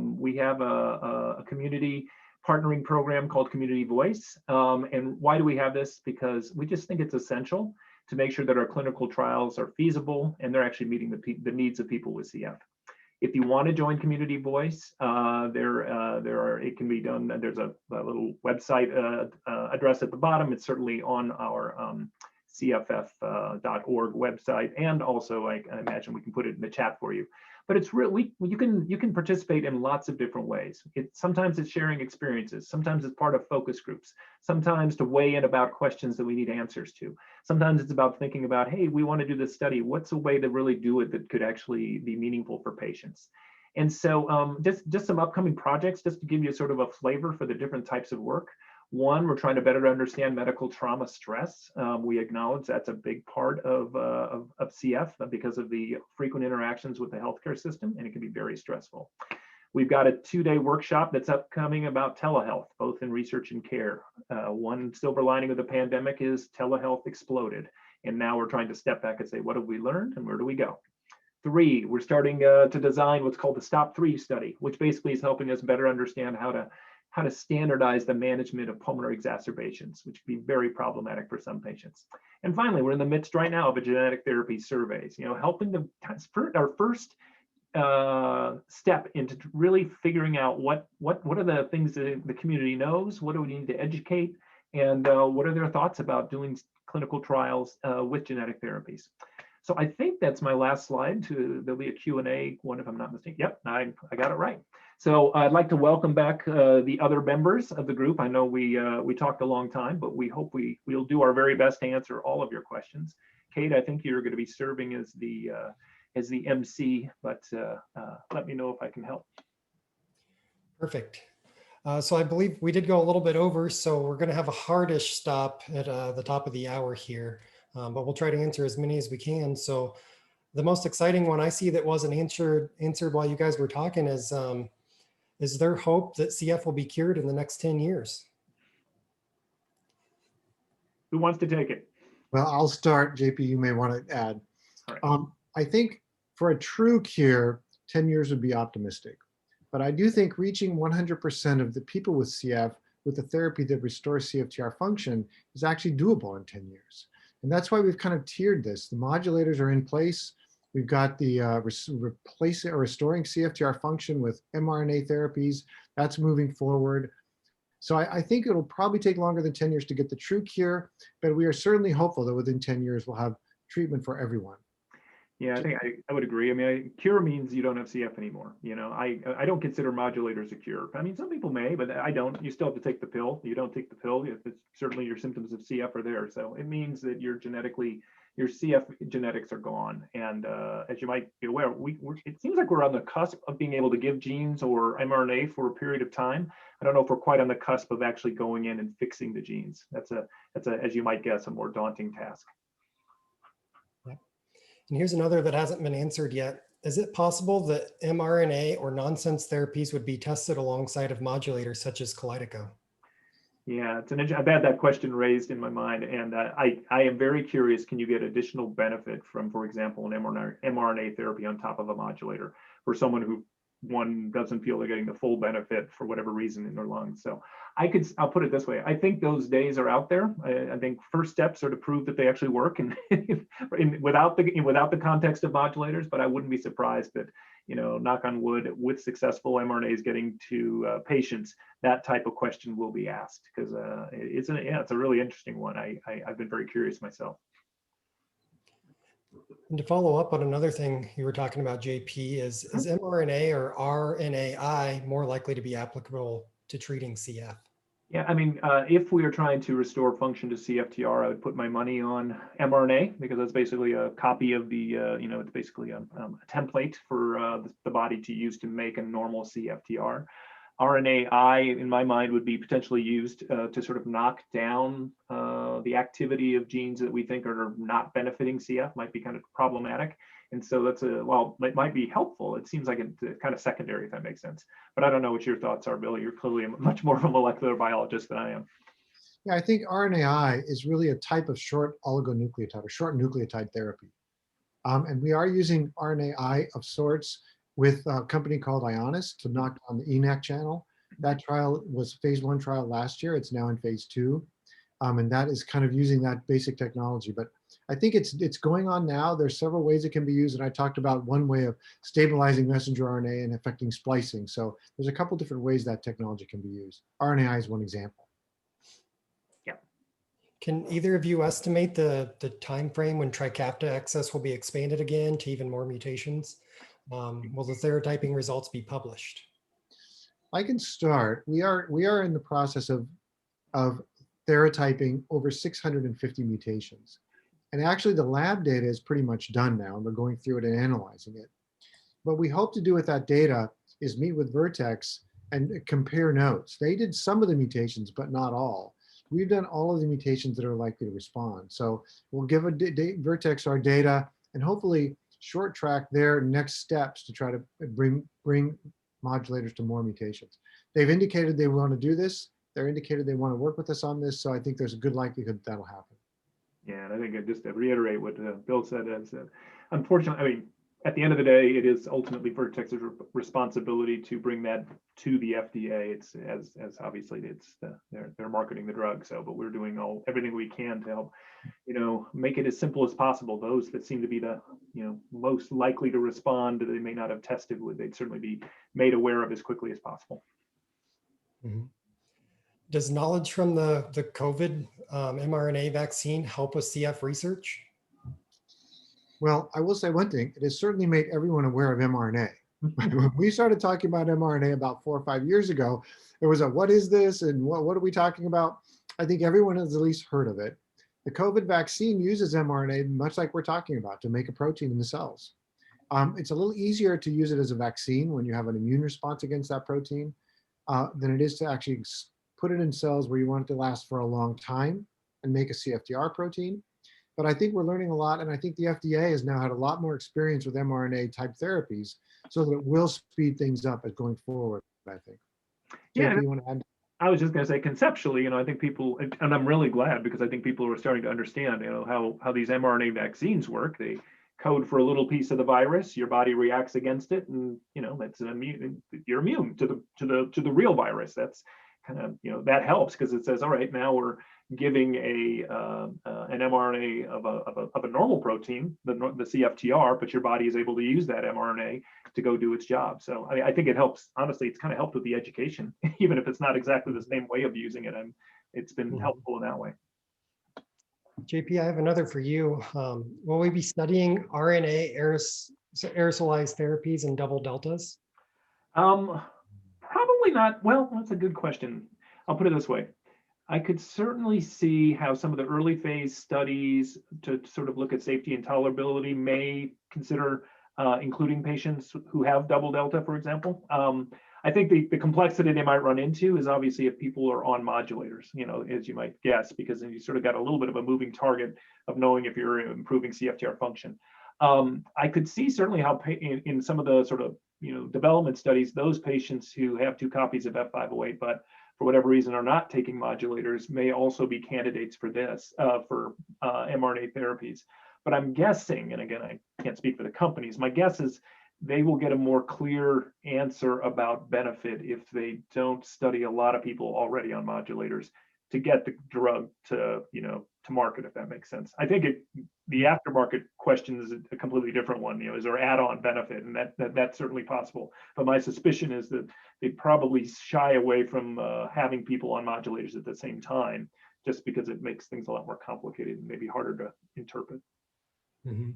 We have a community partnering program called Community Voice. And why do we have this? Because we just think it's essential to make sure that our clinical trials are feasible and they're actually meeting the needs of people with CF. If you want to join Community Voice, it can be done. There's a little website address at the bottom. It's certainly on our cff.org website, and also I imagine we can put it in the chat for you. But it's really, you can participate in lots of different ways. Sometimes it's sharing experiences, sometimes it's part of focus groups, sometimes to weigh in about questions that we need answers to. Sometimes it's about thinking about, hey, we want to do this study. What's a way to really do it that could actually be meaningful for patients? And so just some upcoming projects, just to give you sort of a flavor for the different types of work. 1, we're trying to better understand medical trauma stress. We acknowledge that's a big part of CF because of the frequent interactions with the healthcare system, and it can be very stressful. We've got a 2-day workshop that's upcoming about telehealth, both in research and care. One silver lining of the pandemic is telehealth exploded, and now we're trying to step back and say, what have we learned and where do we go? 3, we're starting to design what's called the Stop 3 study, which basically is helping us better understand how to standardize the management of pulmonary exacerbations, which can be very problematic for some patients. And finally, we're in the midst right now of a genetic therapy surveys, helping them, our first step into really figuring out what are the things that the community knows, what do we need to educate, and what are their thoughts about doing clinical trials with genetic therapies. So I think that's my last slide. There'll be a Q&A one if I'm not mistaken. Yep, I got it right. So I'd like to welcome back the other members of the group. I know we talked a long time, but we hope we'll do our very best to answer all of your questions. Kate, I think you're going to be serving as the MC, but let me know if I can help. Perfect. So I believe we did go a little bit over, so we're going to have a hardish stop at the top of the hour here, but we'll try to answer as many as we can. So the most exciting one I see that wasn't answered while you guys were talking is there hope that CF will be cured in the next 10 years? Who wants to take it? Well, I'll start. JP, you may want to add. All right. I think for a true cure, 10 years would be optimistic. But I do think reaching 100% of the people with CF with a therapy that restores CFTR function is actually doable in 10 years. And that's why we've kind of tiered this. The modulators are in place. We've got the replacing or restoring CFTR function with mRNA therapies. That's moving forward. So I think it'll probably take longer than 10 years to get the true cure, but we are certainly hopeful that within 10 years we'll have treatment for everyone. Yeah, I think I would agree. I mean, cure means you don't have CF anymore. You know, I don't consider modulators a cure. I mean, some people may, but I don't. You still have to take the pill. You don't take the pill, it's certainly your symptoms of CF are there. So it means that your CF genetics are gone. And as you might be aware, it seems like we're on the cusp of being able to give genes or mRNA for a period of time. I don't know if we're quite on the cusp of actually going in and fixing the genes. That's as you might guess, a more daunting task. And here's another that hasn't been answered yet. Is it possible that mRNA or nonsense therapies would be tested alongside of modulators such as Kalydeco? Yeah, I've had that question raised in my mind, and I am very curious. Can you get additional benefit from, for example, an mRNA therapy on top of a modulator for someone who doesn't feel they're getting the full benefit for whatever reason in their lungs? So I'll put it this way. I think those days are out there. I think first steps are to prove that they actually work, and without the context of modulators. But I wouldn't be surprised that, you know, knock on wood, with successful mRNAs getting to patients, that type of question will be asked, because it's a really interesting one. I've been very curious myself. And to follow up on another thing you were talking about, JP, is mRNA or RNAi more likely to be applicable to treating CF? Yeah, I mean, if we are trying to restore function to CFTR, I would put my money on mRNA, because that's basically a copy of the, it's basically a template for the body to use to make a normal CFTR. RNAi, in my mind, would be potentially used to sort of knock down the activity of genes that we think are not benefiting CF, might be kind of problematic. And so while it might be helpful, it seems like it's kind of secondary, if that makes sense. But I don't know what your thoughts are, Bill. You're clearly much more of a molecular biologist than I am. Yeah, I think RNAi is really a type of short oligonucleotide or short nucleotide therapy. And we are using RNAi of sorts with a company called Ionis to knock down the ENaC channel. That trial was phase 1 trial last year. It's now in phase 2. And that is kind of using that basic technology. But I think it's going on now. There's several ways it can be used. And I talked about one way of stabilizing messenger RNA and affecting splicing. So there's a couple different ways that technology can be used. RNAi is one example. Yeah. Can either of you estimate the time frame when Trikafta access will be expanded again to even more mutations? Will the theratyping results be published? I can start. We are in the process of theratyping over 650 mutations. And actually the lab data is pretty much done now, and we're going through it and analyzing it. What we hope to do with that data is meet with Vertex and compare notes. They did some of the mutations, but not all. We've done all of the mutations that are likely to respond. So we'll give Vertex our data and hopefully short track their next steps to try to bring modulators to more mutations. They've indicated they want to do this. They're indicated they want to work with us on this. So I think there's a good likelihood that'll happen. Yeah, and I think just to reiterate what Bill said, is that unfortunately, I mean, at the end of the day, it is ultimately Vertex's responsibility to bring that to the FDA. It's as obviously they're marketing the drug. So, but we're doing everything we can to help, make it as simple as possible. Those that seem to be the, most likely to respond, that they may not have tested with, they'd certainly be made aware of as quickly as possible. Mm-hmm. Does knowledge from the COVID mRNA vaccine help with CF research? Well, I will say one thing. It has certainly made everyone aware of mRNA. When we started talking about mRNA about 4 or 5 years ago, it was a, what is this and what are we talking about? I think everyone has at least heard of it. The COVID vaccine uses mRNA, much like we're talking about, to make a protein in the cells. It's a little easier to use it as a vaccine when you have an immune response against that protein than it is to actually put it in cells where you want it to last for a long time and make a CFTR protein. But I think we're learning a lot, and I think the FDA has now had a lot more experience with mRNA type therapies, so that it will speed things up as going forward, I think. Yeah. JP, you want to add? I was just going to say conceptually, I think people, and I'm really glad because I think people are starting to understand, how these mRNA vaccines work. They code for a little piece of the virus, your body reacts against it, and that's immune. You're immune to the real virus. That's kind of that helps because it says, all right, now we're giving an mRNA of a normal protein, the CFTR, but your body is able to use that mRNA to go do its job. So I think it helps. Honestly, it's kind of helped with the education, even if it's not exactly the same way of using it. It's been helpful in that way. JP, I have another for you. Will we be studying RNA aerosolized therapies and double deltas? Probably not. Well, that's a good question. I'll put it this way. I could certainly see how some of the early phase studies to sort of look at safety and tolerability may consider including patients who have double delta, for example. I think the complexity they might run into is obviously if people are on modulators, as you might guess, because then you sort of got a little bit of a moving target of knowing if you're improving CFTR function. I could see certainly how in some of the sort of development studies, those patients who have 2 copies of F508, but for whatever reason are not taking modulators may also be candidates for this, for mRNA therapies. But I'm guessing, and again, I can't speak for the companies, my guess is they will get a more clear answer about benefit if they don't study a lot of people already on modulators to get the drug to market, if that makes sense. I think the aftermarket question is a completely different one. Is there add-on benefit, and that's certainly possible. But my suspicion is that they probably shy away from having people on modulators at the same time, just because it makes things a lot more complicated and maybe harder to interpret. Mm-hmm.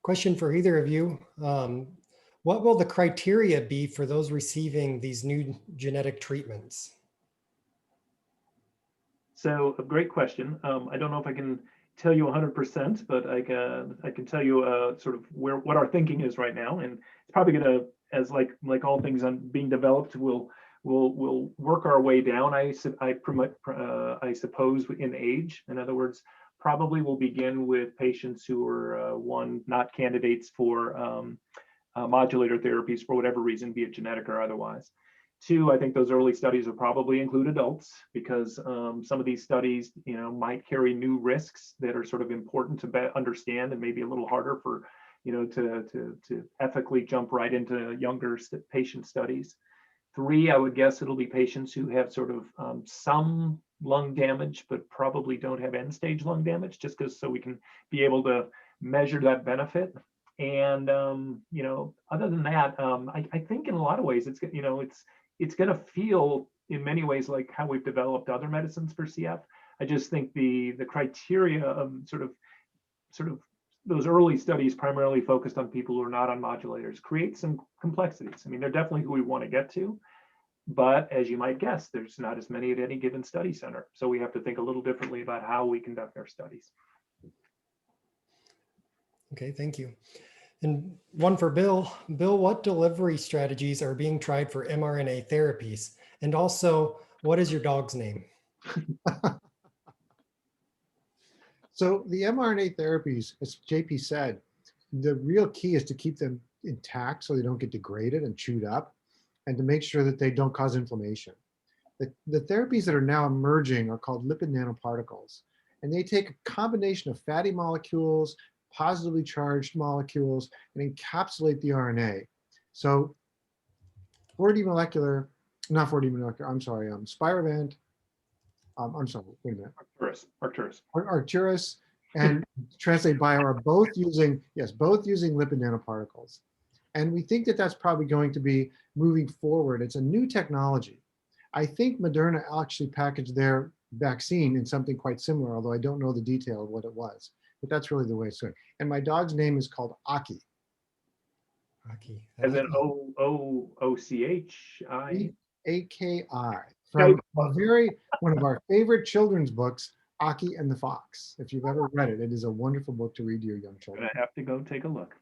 Question for either of you. What will the criteria be for those receiving these new genetic treatments? So a great question. I don't know if I can tell you 100%, but I can tell you sort of what our thinking is right now, and it's probably going to, as like all things on being developed, we'll work our way down. I suppose in age. In other words, probably we'll begin with patients who are not candidates for modulator therapies for whatever reason, be it genetic or otherwise. 2, I think those early studies will probably include adults because some of these studies, might carry new risks that are sort of important to understand and maybe a little harder for, to ethically jump right into younger patient studies. 3, I would guess it'll be patients who have sort of some lung damage, but probably don't have end-stage lung damage, just because so we can be able to measure that benefit. And other than that, I think in a lot of ways it's going to feel in many ways like how we've developed other medicines for CF. I just think the criteria of sort of those early studies primarily focused on people who are not on modulators create some complexities. I mean, they're definitely who we want to get to, but as you might guess, there's not as many at any given study center. So we have to think a little differently about how we conduct our studies. Okay, thank you. And one for Bill. Bill, what delivery strategies are being tried for mRNA therapies? And also, what is your dog's name? So the mRNA therapies, as JP said, the real key is to keep them intact so they don't get degraded and chewed up, and to make sure that they don't cause inflammation. The therapies that are now emerging are called lipid nanoparticles, and they take a combination of fatty molecules, positively charged molecules, and encapsulate the RNA. So 4D molecular, not 4D molecular, I'm sorry, Spiravant, I'm sorry, wait a minute. Arcturus and Translate Bio are both using lipid nanoparticles. And we think that that's probably going to be moving forward. It's a new technology. I think Moderna actually packaged their vaccine in something quite similar, although I don't know the detail of what it was. But that's really the way it's going. And my dog's name is called Aki. Aki. As in O-C-H-I? A-K-I. From one of our favorite children's books, Aki and the Fox. If you've ever read it, it is a wonderful book to read to your young children. I have to go take a look.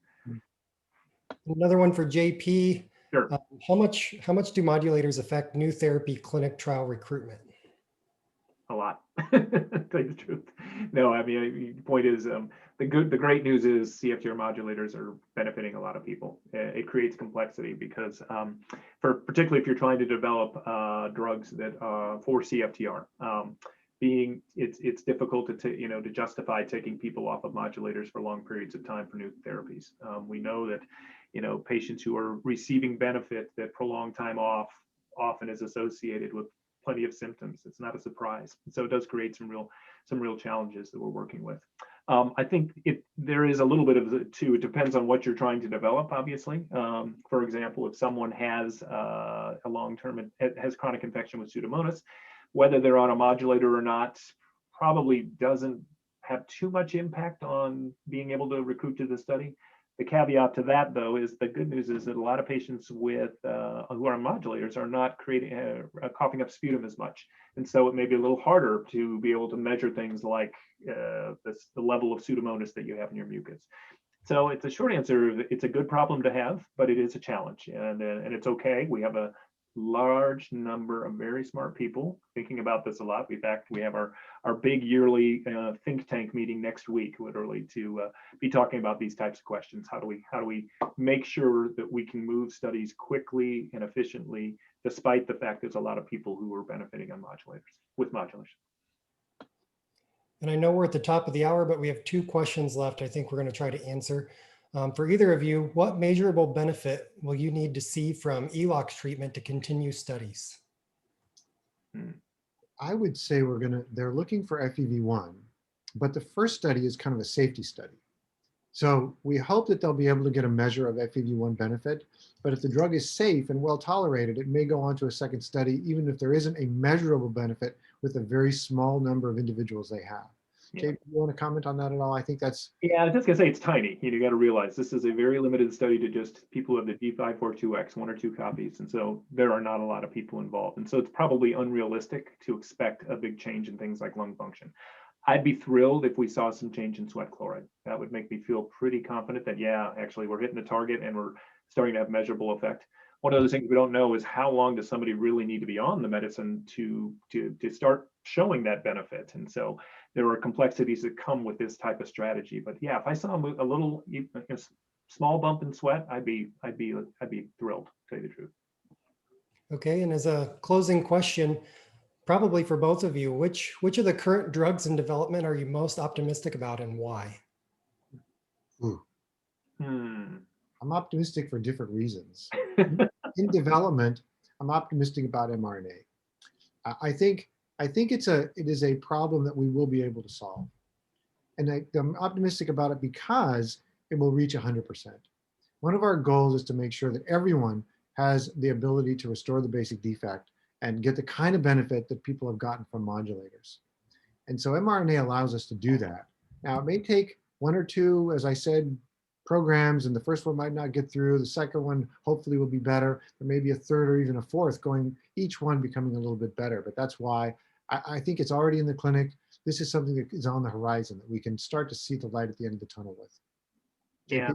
Another one for JP. Sure. How much do modulators affect new therapy clinic trial recruitment? A lot. to tell you the truth. No, I mean, the point is, the great news is CFTR modulators are benefiting a lot of people. It creates complexity because, particularly if you're trying to develop drugs that for CFTR, it's difficult to justify taking people off of modulators for long periods of time for new therapies. We know that patients who are receiving benefit, that prolonged time off often is associated with plenty of symptoms. It's not a surprise. So it does create some real challenges that we're working with. I think there is a little bit of it too. It depends on what you're trying to develop, obviously. For example, if someone has a long-term, has chronic infection with Pseudomonas, whether they're on a modulator or not probably doesn't have too much impact on being able to recruit to the study. The caveat to that, though, is the good news is that a lot of patients with who are on modulators are not coughing up sputum as much, and so it may be a little harder to be able to measure things like the level of Pseudomonas that you have in your mucus. So it's a short answer. It's a good problem to have, but it is a challenge, and it's okay. We have a large number of very smart people thinking about this a lot. In fact, we have our big yearly think tank meeting next week, literally, to be talking about these types of questions. How do we make sure that we can move studies quickly and efficiently, despite the fact there's a lot of people who are benefiting on modulators. And I know we're at the top of the hour, but we have 2 questions left I think we're going to try to answer. For either of you, what measurable benefit will you need to see from Eloxx treatment to continue studies? I would say they're looking for FEV1, but the first study is kind of a safety study. So we hope that they'll be able to get a measure of FEV1 benefit, but if the drug is safe and well tolerated, it may go on to a second study, even if there isn't a measurable benefit with a very small number of individuals they have. Yeah. JP, you want to comment on that at all? I think that's... Yeah, I was just gonna say it's tiny. You got to realize this is a very limited study to just people who have the D542X, 1 or 2 copies, and so there are not a lot of people involved, and so it's probably unrealistic to expect a big change in things like lung function. I'd be thrilled if we saw some change in sweat chloride. That would make me feel pretty confident that, yeah, actually we're hitting the target and we're starting to have measurable effect. One of the things we don't know is how long does somebody really need to be on the medicine to start showing that benefit. And so there are complexities that come with this type of strategy. But yeah, if I saw a little small bump in sweat, I'd be thrilled, to tell you the truth. Okay, and as a closing question, probably for both of you, which of the current drugs in development are you most optimistic about and why? Ooh. I'm optimistic for different reasons. In development, I'm optimistic about mRNA. I think it is a problem that we will be able to solve. And I'm optimistic about it because it will reach 100%. One of our goals is to make sure that everyone has the ability to restore the basic defect and get the kind of benefit that people have gotten from modulators. And so mRNA allows us to do that. Now, it may take 1 or 2, as I said, programs, and the first one might not get through. The second one hopefully will be better. There may be a third or even a fourth going, each one becoming a little bit better. But that's why I think it's already in the clinic. This is something that is on the horizon that we can start to see the light at the end of the tunnel with. Yeah. JP?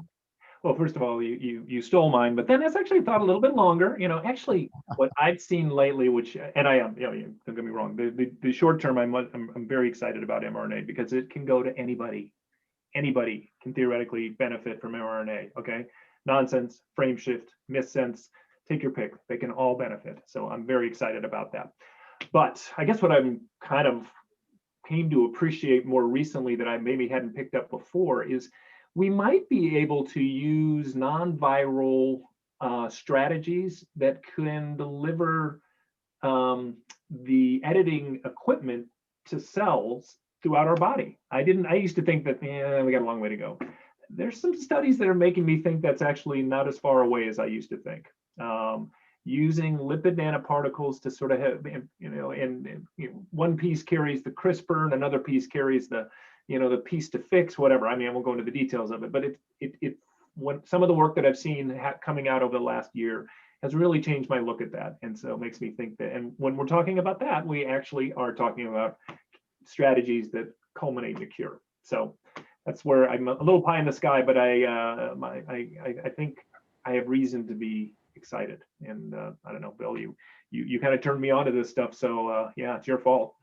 Well, first of all, you stole mine, but then I actually thought a little bit longer. Actually, what I've seen lately, and I am, don't get me wrong, the short term, I'm very excited about mRNA because it can go to anybody. Anybody can theoretically benefit from mRNA. Okay, nonsense, frame shift, missense, take your pick. They can all benefit. So I'm very excited about that. But I guess what I'm kind of came to appreciate more recently that I maybe hadn't picked up before is we might be able to use non-viral strategies that can deliver the editing equipment to cells throughout our body. I used to think that, we got a long way to go. There's some studies that are making me think that's actually not as far away as I used to think. Using lipid nanoparticles to sort of have, one piece carries the CRISPR and another piece carries the piece to fix, whatever. I mean, I won't go into the details of it, but when some of the work that I've seen coming out over the last year has really changed my look at that. And so it makes me think that, and when we're talking about that, we actually are talking about strategies that culminate in a cure. So that's where I'm a little pie in the sky, but I think I have reason to be excited. And I don't know, Bill, you kind of turned me on to this stuff. So yeah, it's your fault.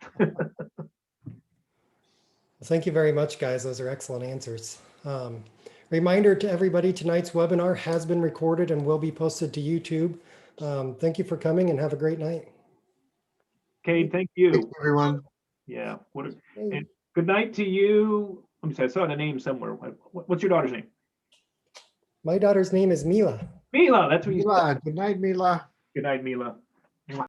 Thank you very much, guys. Those are excellent answers. Reminder to everybody, tonight's webinar has been recorded and will be posted to YouTube. Thank you for coming and have a great night. Cade, thank Thanks, you. everyone. Yeah. And good night to you. Let me see, I saw the name somewhere. What's your daughter's name? My daughter's name is Mila. Mila, that's what you said. Mila, good night, Mila. Good night, Mila.